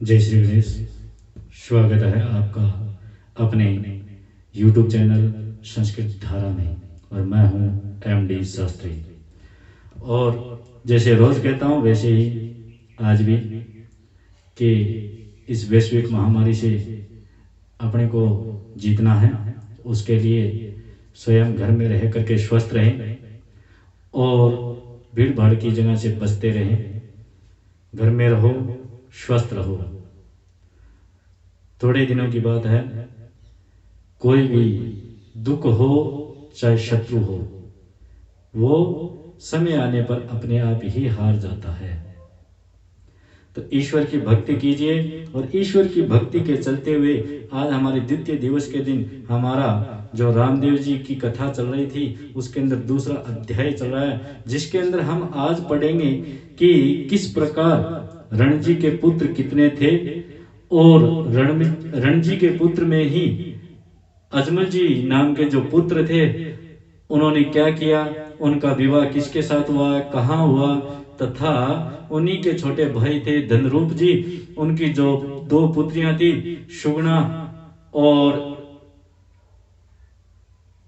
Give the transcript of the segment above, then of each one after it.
जय श्री गणेश। स्वागत है आपका अपने YouTube चैनल संस्कृत धारा में, और मैं हूं MD शास्त्री। और जैसे रोज़ कहता हूं वैसे ही आज भी कि इस वैश्विक महामारी से अपने को जीतना है, उसके लिए स्वयं घर में रह करके स्वस्थ रहें और भीड़ भाड़ की जगह से बचते रहें। घर में रहो, स्वस्थ रहो। थोड़े दिनों की बात है, कोई भी दुख हो चाहे शत्रु हो, वो समय आने पर अपने आप ही हार जाता है। तो ईश्वर की भक्ति कीजिए, और ईश्वर की भक्ति के चलते हुए आज हमारे द्वितीय दिवस के दिन हमारा जो रामदेव जी की कथा चल रही थी, उसके अंदर दूसरा अध्याय चल रहा है, जिसके अंदर हम आज पढ़ेंगे कि किस प्रकार रणजी के पुत्र कितने थे, और रणजी के पुत्र में ही अजमल जी नाम के जो पुत्र थे उन्होंने क्या किया, उनका विवाह किसके साथ हुआ, कहाँ हुआ, तथा उन्हीं के छोटे भाई थे धनरूप जी, उनकी जो दो पुत्रियां थी सुगुणा और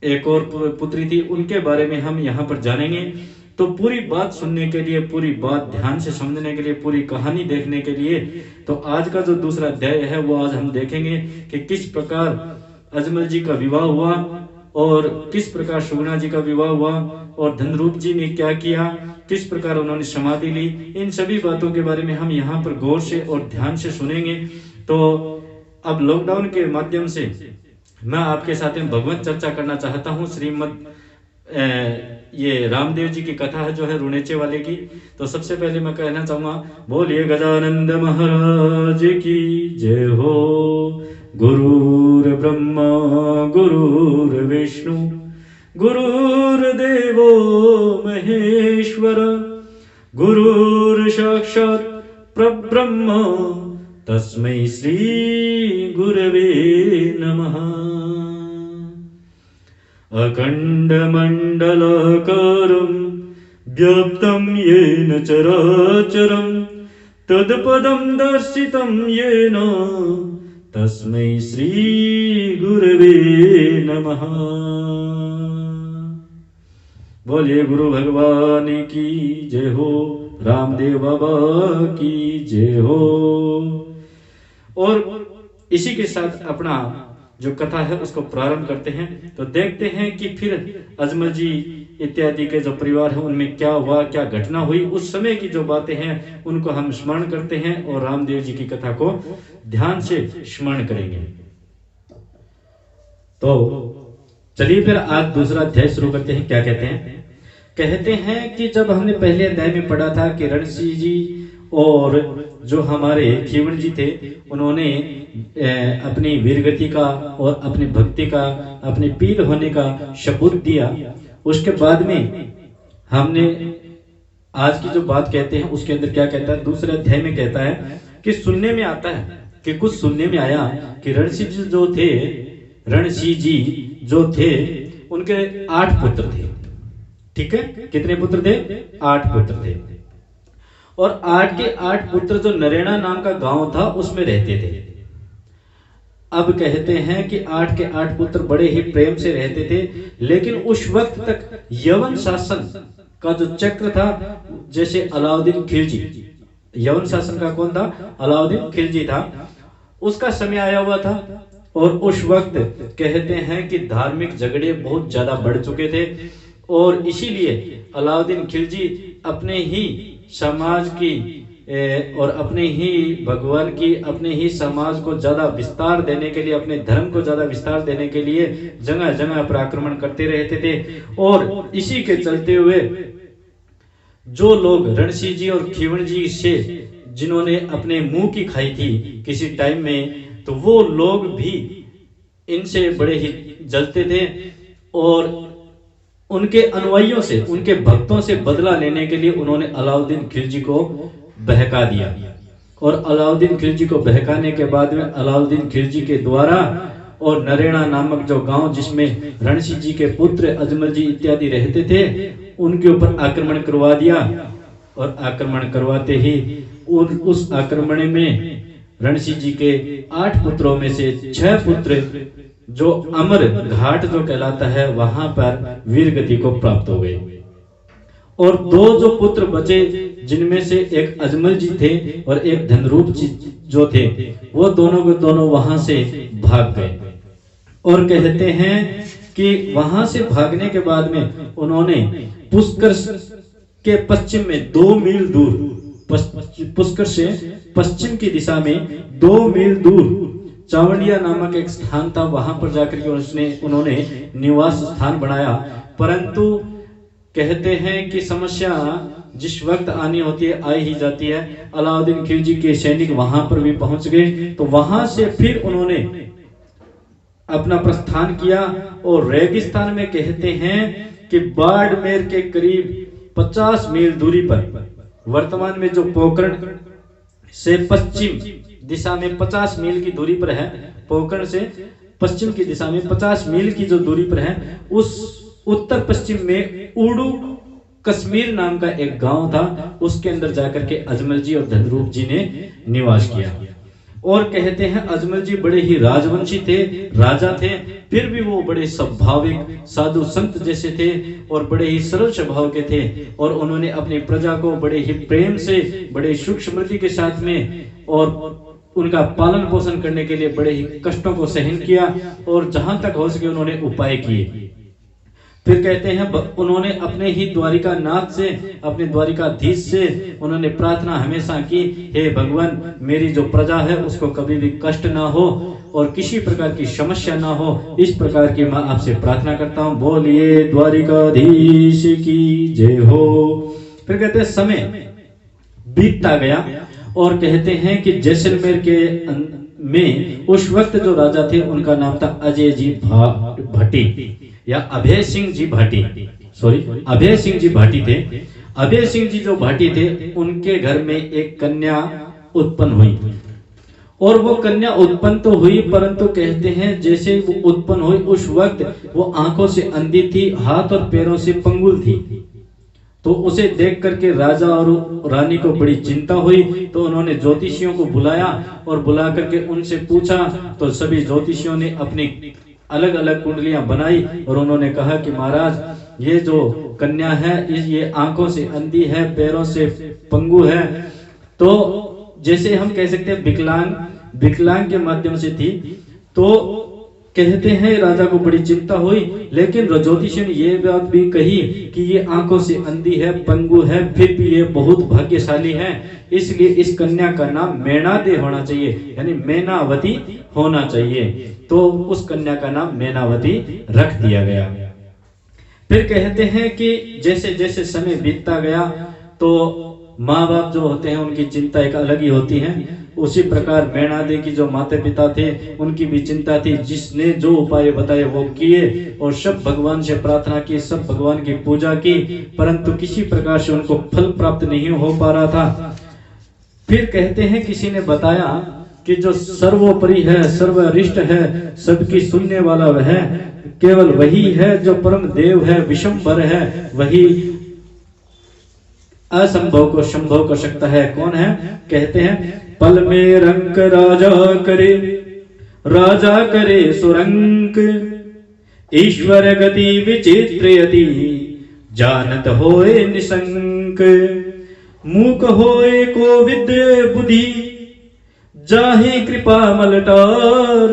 एक और पुत्री थी, उनके बारे में हम यहाँ पर जानेंगे। तो पूरी बात सुनने के लिए, पूरी बात ध्यान से समझने के लिए, पूरी कहानी देखने के लिए, तो आज का जो दूसरा अध्याय है वो आज हम देखेंगे कि किस प्रकार अजमल जी का विवाह हुआ और किस प्रकार सुगुणा जी का विवाह हुआ, और धनरूप जी ने क्या किया, किस प्रकार उन्होंने समाधि ली। इन सभी बातों के बारे में हम यहाँ पर गौर से और ध्यान से सुनेंगे। तो अब लॉकडाउन के माध्यम से मैं आपके साथ में भगवत चर्चा करना चाहता हूँ। श्रीमद ये रामदेव जी की कथा है जो है रुणेचे वाले की। तो सबसे पहले मैं कहना चाहूँगा, बोलिए गजानंद महाराज की जय हो। गुरुर ब्रह्मा गुरुर विष्णु गुरुर्देवो महेश्वर, गुरुर साक्षात् परब्रह्म तस्मै श्री गुरवे नमः। अखण्डमण्डलाकारं व्याप्तं येन चराचरं, तत्पदं दर्शितं येन तस्मै श्री गुरवे नमः। बोलिए गुरु भगवान की जय हो, रामदेव बाबा की जय हो। और इसी के साथ अपना जो कथा है उसको प्रारंभ करते हैं। तो देखते हैं कि फिर अजमल जी इत्यादि के जो परिवार है उनमें क्या हुआ, क्या घटना हुई, उस समय की जो बातें हैं उनको हम स्मरण करते हैं और रामदेव जी की कथा को ध्यान से स्मरण करेंगे। तो चलिए फिर आज दूसरा अध्याय शुरू करते हैं। क्या कहते हैं? कहते हैं कि जब हमने पहले अध्याय में पढ़ा था कि रणसी जी और जो हमारे खीवण जी थे उन्होंने अपनी वीरगति का और अपनी भक्ति का, अपने पीर होने का सबूत दिया। उसके बाद में हमने आज की जो बात कहते हैं उसके अंदर क्या कहता है, दूसरे अध्याय में कहता है कि सुनने में आता है कि कुछ सुनने में आया कि रणसी जी जो थे उनके 8 पुत्र थे। ठीक है, कितने पुत्र थे? 8 पुत्र थे। और 8 के 8 पुत्र जो नरेना नाम का गांव था उसमें रहते थे। अब कहते हैं कि 8 के 8 पुत्र बड़े ही प्रेम से रहते थे, लेकिन उस वक्त तक यवन शासन का जो चक्र था, जैसे अलाउद्दीन खिलजी, यवन शासन का कौन था? अलाउद्दीन खिलजी था, उसका समय आया हुआ था। और उस वक्त कहते हैं कि धार्मिक झगड़े बहुत ज्यादा बढ़ चुके थे, और इसीलिए अलाउद्दीन खिलजी अपने ही समाज की और अपने ही भगवान की, अपने ही समाज को ज्यादा विस्तार देने के लिए, अपने धर्म को ज्यादा विस्तार देने के लिए जगह जगह पर आक्रमण करते रहते थे। और इसी के चलते हुए जो लोग रणसी जी और खीवण जी से जिन्होंने अपने मुंह की खाई थी किसी टाइम में, तो वो लोग भी इनसे बड़े ही जलते थे और उनके अनुयायियों से, उनके भक्तों से बदला लेने के लिए उन्होंने अलाउद्दीन खिलजी को बहका दिया। और अलाउद्दीन खिलजी को बहकाने के बाद में अलाउद्दीन खिलजी के द्वारा और नरेना नामक जो गांव जिसमें रणसी जी के पुत्र अजमल जी इत्यादि रहते थे उनके ऊपर आक्रमण करवा दिया। और आक्रमण करवाते ही उस आक्रमण में रणसी जी के 8 पुत्रों में से 6 पुत्र जो अमर घाट जो कहलाता है वहां पर वीर गति को प्राप्त हो गए, और 2 जो पुत्र बचे जिनमें से एक अजमल जी थे और एक धनरूप जी जो थे, वो दोनों के दोनों वहां से भाग गए। और कहते हैं कि वहां से भागने के बाद में उन्होंने पुष्कर के पश्चिम में 2 मील दूर, पुष्कर से पश्चिम की दिशा में 2 मील दूर चावंडिया नामक एक स्थान था, वहां पर जाकर के उन्होंने निवास स्थान बनाया। परंतु कहते हैं कि समस्या जिस वक्त आनी होती है आ ही जाती है। अलाउद्दीन खिलजी के सैनिक वहां पर भी पहुंच गए, तो वहां से फिर उन्होंने अपना प्रस्थान किया और रेगिस्तान में कहते हैं कि बाड़मेर के करीब 50 मील दूरी पर, वर्तमान में जो पोखरण से पश्चिम दिशा में 50 मील की दूरी पर है, पोखरण से पश्चिम की दिशा में 50 मील की जो दूरी पर है, उस उत्तर पश्चिम में उड़ू कश्मीर नाम का एक गांव था, उसके अंदर जाकर के अजमल जी और धनरूप जी ने निवास किया। और कहते हैं अजमल जी बड़े ही राजवंशी थे, राजा थे, फिर भी वो बड़े स्वाभाविक साधु संत जैसे थे और बड़े ही सरल स्वभाव के थे, और उन्होंने अपनी प्रजा को बड़े ही प्रेम से, बड़े सूक्ष्म स्मृति के साथ में और उनका पालन पोषण करने के लिए बड़े ही कष्टों को सहन किया, और जहां तक हो सके उन्होंने उपाय किए। फिर कहते हैं उन्होंने अपने ही द्वारिका नाथ से, अपने द्वारिकाधीश से उन्होंने प्रार्थना हमेशा की, हे भगवान मेरी जो प्रजा है उसको कभी भी कष्ट ना हो और किसी प्रकार की समस्या ना हो, इस प्रकार की मैं आपसे प्रार्थना करता हूँ। बोलिए द्वारिकाधीश की जय हो। फिर कहते हैं समय बीतता गया, और कहते हैं कि जैसलमेर के में उस वक्त जो राजा थे उनका नाम था अजय जी भाटी या अभय सिंह जी भाटी, अभय सिंह जी भाटी थे। अभय सिंह जी जो भाटी थे उनके घर में एक कन्या उत्पन्न हुई, और वो कन्या उत्पन्न तो हुई, परंतु कहते हैं जैसे वो उत्पन्न हुई उस वक्त वो आंखों से अंधी थी, हाथ और पैरों से पंगुल थी। तो उसे देख करके राजा और रानी को बड़ी चिंता हुई, तो उन्होंने ज्योतिषियों को बुलाया और बुला करके उनसे पूछा, तो सभी ज्योतिषियों ने अपनी अलग अलग कुंडलियां बनाई और उन्होंने कहा कि महाराज ये जो कन्या है ये आंखों से अंधी है, पैरों से पंगु है, तो जैसे हम कह सकते हैं विकलांग के माध्यम से थी। तो कहते हैं राजा को बड़ी चिंता हुई, लेकिन ज्योतिषी ने ये बात भी कही कि ये आंखों से अंधी है, पंगु है, फिर भी ये बहुत भाग्यशाली है, इसलिए इस कन्या का नाम मैनादे होना चाहिए, यानी मैनावती होना चाहिए। तो उस कन्या का नाम मैनावती रख दिया गया। फिर कहते हैं कि जैसे जैसे समय बीतता गया तो माँ बाप जो होते हैं उनकी चिंता एक अलग ही होती है। उसी प्रकार मैनादे की जो माता पिता थे उनकी भी चिंता थी, जिसने जो उपाय बताए वो किए और सब भगवान से प्रार्थना की, सब भगवान की पूजा की, परंतु किसी प्रकार से उनको फल प्राप्त नहीं हो पा रहा था। फिर कहते हैं किसी ने बताया कि जो सर्वोपरि है, सर्वरिष्ट है, सबकी सुनने वाला वह है, केवल वही है जो परम देव है, विशंभर है, वही असंभव को संभव कर सकता है। कौन है? कहते हैं पल में रंक राजा करे सुरंक, ईश्वर गति विचित्र यति, जानत होए निशंक, मूक होए को विद्य बुद्धि, जाहे कृपा मलटार,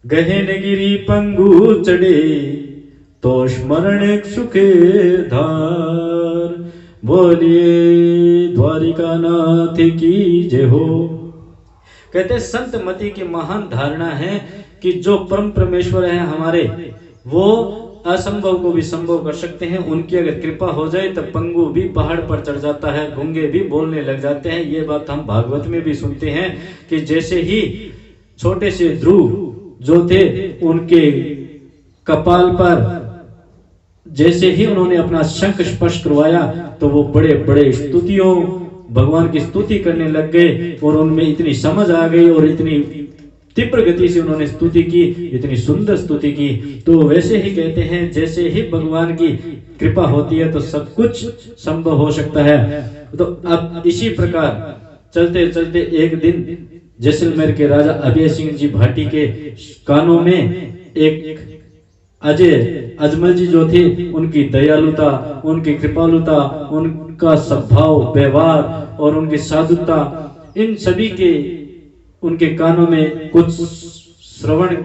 गहन गिरी पंगु चढ़े, तो स्मरण सुखे धार। बोलिए द्वारिका नाथ की जय हो। कहते संत मति की महान धारणा है कि जो परम परमेश्वर है हमारे, वो असंभव को भी संभव कर सकते हैं। उनकी अगर कृपा हो जाए तो पंगु भी पहाड़ पर चढ़ जाता है, गूंगे भी बोलने लग जाते हैं। ये बात हम भागवत में भी सुनते हैं कि जैसे ही छोटे से ध्रुव जो थे उनके कपाल पर जैसे ही उन्होंने अपना शंख स्पर्श करवाया तो वो बड़े बड़े स्तुतियों भगवान की स्तुति करने लग गए, और उनमें इतनी समझ आ गई और इतनी तीव्र गति से उन्होंने स्तुति की, इतनी सुंदर स्तुति की। तो वैसे ही कहते हैं जैसे ही भगवान की कृपा होती है तो सब कुछ संभव हो सकता है। तो अब इसी प्रकार चलते चलते एक दिन जैसलमेर के राजा अभय सिंह जी भाटी के कानों में एक अजय अजमल जी जो थे, उनकी दयालुता, उनकी कृपालुता, उनका स्वभाव व्यवहार और उनकी साधुता, इन सभी के उनके कानों में कुछ श्रवण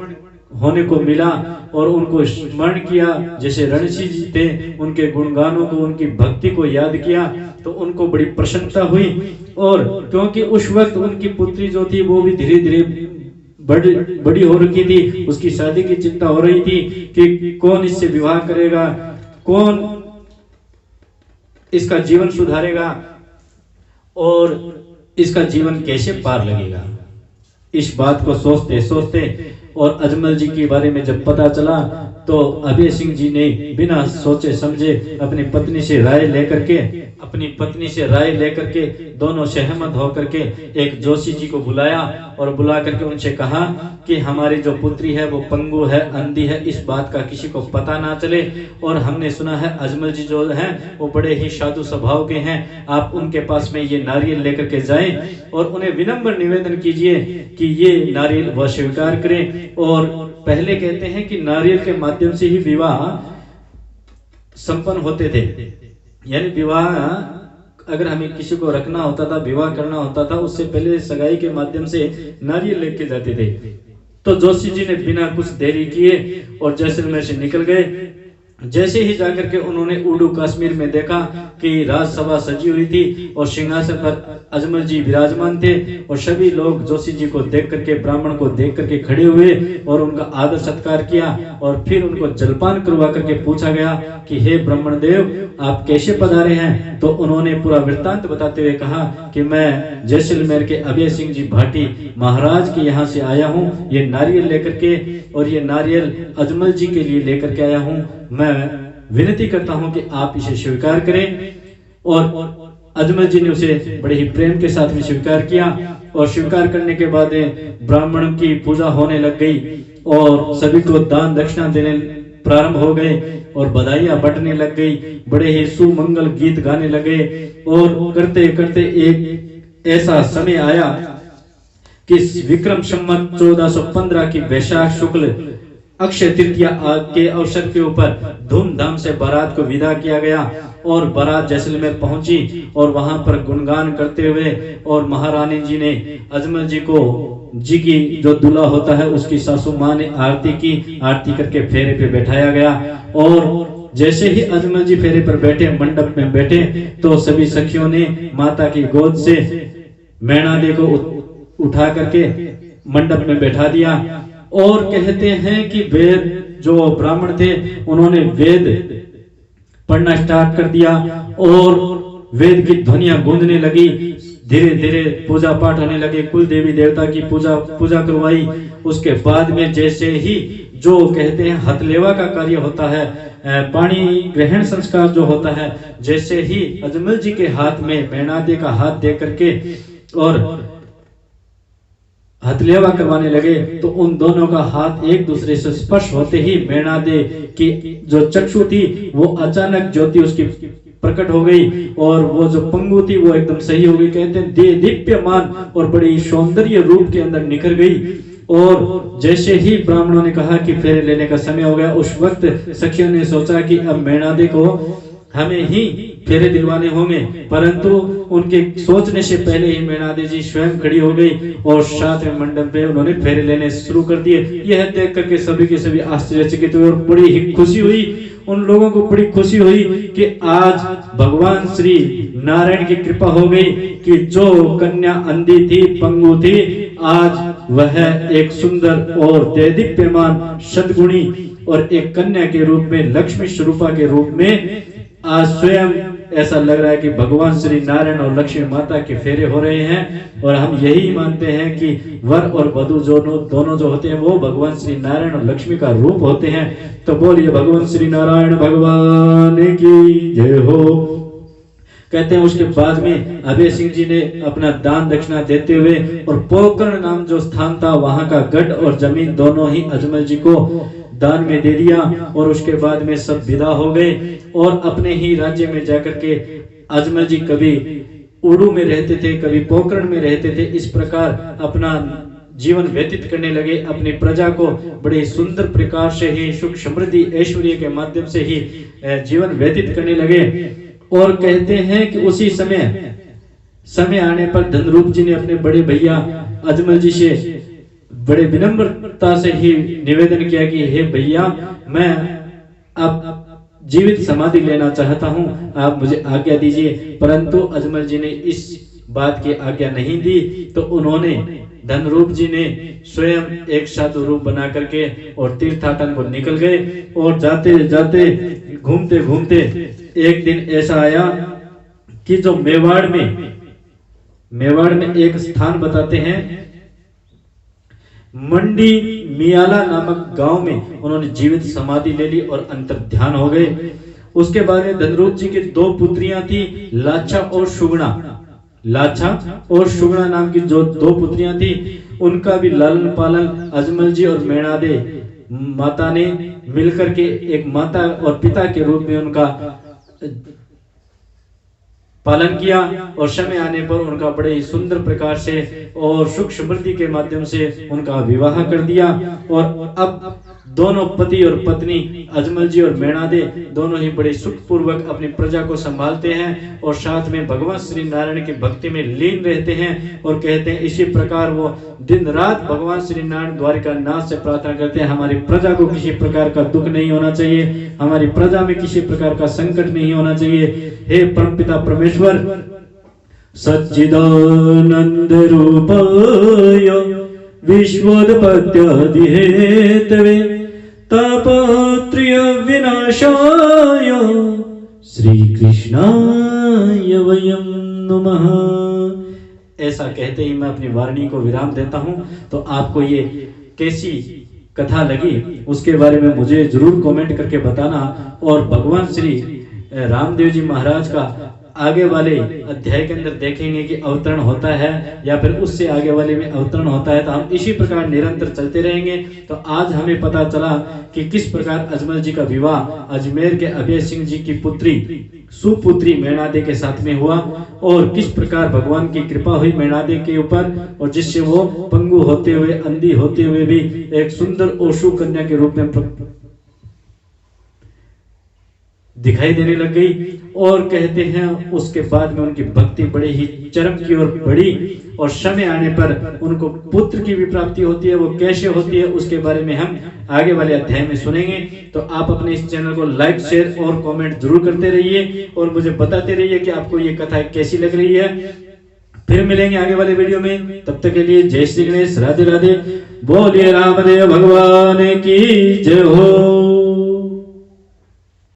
होने को मिला और उनको स्मरण किया। जैसे रणसी जी थे, उनके गुणगानों को, उनकी भक्ति को याद किया तो उनको बड़ी प्रसन्नता हुई। और क्योंकि उस वक्त उनकी पुत्री जो थी वो भी धीरे धीरे बड़ी हो रखी थी, उसकी शादी की चिंता हो रही थी कि कौन इससे विवाह करेगा, कौन इसका जीवन सुधारेगा और इसका जीवन कैसे पार लगेगा। इस बात को सोचते सोचते और अजमल जी के बारे में जब पता चला तो अभय सिंह जी ने बिना सोचे समझे अपनी पत्नी से राय लेकर के दोनों सहमत होकर के एक जोशी जी को बुलाया और बुला करके उनसे कहा कि हमारी जो पुत्री है वो पंगु है, अंधी है, इस बात का किसी को पता ना चले। और हमने सुना है अजमल जी जो हैं वो बड़े ही साधु स्वभाव के हैं, आप उनके पास में ये नारियल लेकर के जाएं और उन्हें विनम्र निवेदन कीजिए कि ये नारियल वह स्वीकार करें। और पहले कहते हैं कि नारियल के माध्यम से ही विवाह संपन्न होते थे, यानी विवाह अगर हमें किसी को रखना होता था, विवाह करना होता था, उससे पहले सगाई के माध्यम से नारियल लेके जाते थे। तो जोशी जी ने बिना कुछ देरी किए और जैसलमेर से निकल गए। जैसे ही जाकर के उन्होंने उर्दू कश्मीर में देखा कि राजसभा सजी हुई थी और सिंहासन पर अजमल जी विराजमान थे और सभी लोग जोशी जी को देख करके, ब्राह्मण को देख करके खड़े हुए और उनका आदर सत्कार किया। और फिर उनको जलपान करवा करके पूछा गया कि हे ब्राह्मण देव, आप कैसे पधारे हैं। तो उन्होंने पूरा वृत्तांत बताते हुए कहा कि मैं जैसलमेर के अभय सिंह जी भाटी महाराज के यहाँ से आया हूँ ये नारियल लेकर के, और ये नारियल अजमल जी के लिए लेकर के आया हूँ। मैं विनती करता हूं कि आप इसे स्वीकार करें। और अजमल जी ने उसे बड़े ही प्रेम के साथ में स्वीकार किया। और स्वीकार करने के बाद ब्राह्मण की पूजा होने लग गई और सभी को दान दक्षिणा देने प्रारंभ हो गए और बधाइयां बंटने लग गई, बड़े ही सुमंगल गीत गाने लगे। और करते करते एक ऐसा समय आया कि विक्रम संवत 1415 की वैशाख शुक्ल अक्षय तृतीया के अवसर के ऊपर धूमधाम से बारात को विदा किया गया। और बारात जैसलमेर पहुंची और वहां पर गुणगान करते हुए और महारानी जी ने अजमल जी की जो दूल्हा होता है उसकी सासू माँ ने आरती की, आरती करके फेरे पे बैठाया गया। और जैसे ही अजमल जी फेरे पर बैठे, मंडप में बैठे, तो सभी सखियों ने माता की गोद से मैणादे को उठा करके मंडप में बैठा दिया। और कहते हैं कि वेद जो ब्राह्मण थे उन्होंने वेद पढ़ना स्टार्ट कर दिया और वेद की ध्वनियां गूंजने लगी। धीरे धीरे पूजा पाठ होने लगे, कुल देवी देवता की पूजा करवाई। उसके बाद में जैसे ही जो कहते हैं हथलेवा का कार्य होता है, पानी ग्रहण संस्कार जो होता है, जैसे ही अजमल जी के हाथ में मैणादे का हाथ दे करके और हथलेवा करवाने लगे तो उन दोनों का हाथ एक दूसरे से स्पर्श होते ही मैणादे की जो चक्षु थी वो अचानक ज्योति उसकी प्रकट हो गई और वो जो पंगु थी वो एकदम सही हो गई। कहते हैं दीप्यमान और बड़ी सौंदर्य रूप के अंदर निखर गई। और जैसे ही ब्राह्मणों ने कहा कि फेरे लेने का समय हो गया, उस वक्त सखियों ने सोचा कि अब मैणादे को हमें ही फेरे दिलवाने होंगे, परंतु उनके सोचने से पहले ही मैणादे जी स्वयं खड़ी हो गई और साथ में मंडप पे उन्होंने फेरे लेने शुरू कर दिए। यह देख करके सभी के सभी आश्चर्यचकित हुए और बड़ी ही खुशी हुई। उन लोगों को बड़ी खुशी हुई कि आज भगवान श्री नारायण की कृपा हो गई कि जो कन्या अंधी थी, पंगु थी, आज वह एक सुंदर और देदीप्यमान सद्गुणी और एक कन्या के रूप में, लक्ष्मी स्वरूपा के रूप में आज स्वयं ऐसा लग रहा है कि भगवान श्री नारायण और लक्ष्मी माता के फेरे हो रहे हैं। और हम यही मानते हैं कि वर और वधू दोनों जो होते हैं वो भगवान श्री नारायण और लक्ष्मी का रूप होते हैं। तो बोलिए भगवान श्री नारायण भगवान की जय हो। कहते हैं उसके बाद में अभय सिंह जी ने अपना दान दक्षिणा देते हुए और पोकरण नाम जो स्थान था वहां का गढ़ और जमीन दोनों ही अजमल जी को दान में दे दिया। और उसके बाद में सब विदा हो गए और अपने ही राज्य में जाकर के अजमल जी कभी उड़ू में रहते थे, कभी पोखरण में रहते थे। इस प्रकार अपना जीवन व्यतीत करने लगे, अपनी प्रजा को बड़े सुंदर प्रकार से ही सुख समृद्धि ऐश्वर्य के माध्यम से ही जीवन व्यतीत करने लगे। और कहते हैं कि उसी समय आने पर धनरूप जी ने अपने बड़े भैया अजमल जी से बड़े विनम्रता से ही निवेदन किया कि हे भैया, मैं अब जीवित समाधि लेना चाहता हूं, आप मुझे आज्ञा दीजिए। परंतु अजमल जी ने इस बात की आज्ञा नहीं दी, तो उन्होंने धनरूप जी ने स्वयं एक साधु रूप बना करके और तीर्थाटन को निकल गए। और जाते जाते घूमते घूमते एक दिन ऐसा आया कि जो मेवाड़ में एक स्थान बताते हैं, मंडी मियाला नामक गांव में उन्होंने जीवित समाधि ले ली और अंतर ध्यान हो गए। उसके बाद में धनरूप जी की 2 पुत्रियां थी, लाछा और सुगुणा नाम की जो 2 पुत्रियां थी, उनका भी लालन पालन अजमल जी और मेणादे माता ने मिलकर के एक माता और पिता के रूप में उनका पालन किया। और समय आने पर उनका बड़े ही सुंदर प्रकार से और सुख समृद्धि के माध्यम से उनका विवाह कर दिया। और अब दोनों पति और पत्नी अजमल जी और मेणादे दोनों ही बड़े सुख पूर्वक अपनी प्रजा को संभालते हैं और साथ में भगवान श्री नारायण की भक्ति में लीन रहते हैं। और कहते हैं इसी प्रकार वो दिन रात भगवान श्री नारायण द्वारिका नाथ से प्रार्थना करते हैं, हमारी प्रजा को किसी प्रकार का दुख नहीं होना चाहिए, हमारी प्रजा में किसी प्रकार का संकट नहीं होना चाहिए। हे परमपिता परमेश्वर, सच्चिदानंद रूपाय विश्वोत्पत्त्यादि हेतवे तापत्रय विनाशाय श्री कृष्णाय वयं नमः। ऐसा कहते ही मैं अपनी वाणी को विराम देता हूं। तो आपको ये कैसी कथा लगी उसके बारे में मुझे जरूर कमेंट करके बताना। और भगवान श्री रामदेव जी महाराज का आगे वाले अध्याय के अंदर देखेंगे कि अवतरण होता है या फिर उससे आगे वाले में अवतरण होता है। तो हम इसी प्रकार निरंतर चलते रहेंगे। तो आज हमें पता चला कि किस प्रकार अजमल जी का विवाह अजमेर के अभय सिंह जी की पुत्री सुपुत्री मेणादे के साथ में हुआ और किस प्रकार भगवान की कृपा हुई मेणादे के ऊपर, और जिससे वो पंगु होते हुए, अंधी होते हुए भी एक सुंदर ओशु कन्या के रूप में दिखाई देने लग गई। और कहते हैं उसके बाद में उनकी भक्ति बड़े ही चरम की ओर बढ़ी और समय आने पर उनको पुत्र की भी प्राप्ति होती है। वो कैसे होती है उसके बारे में हम आगे वाले अध्याय में सुनेंगे। तो आप अपने इस चैनल को लाइक, शेयर और कमेंट जरूर करते रहिए और मुझे बताते रहिए कि आपको ये कथा कैसी लग रही है। फिर मिलेंगे आगे वाले वीडियो में, तब तक के लिए जय श्री गणेश, राधे राधे, बोलिए रामदेव भगवान की जय हो।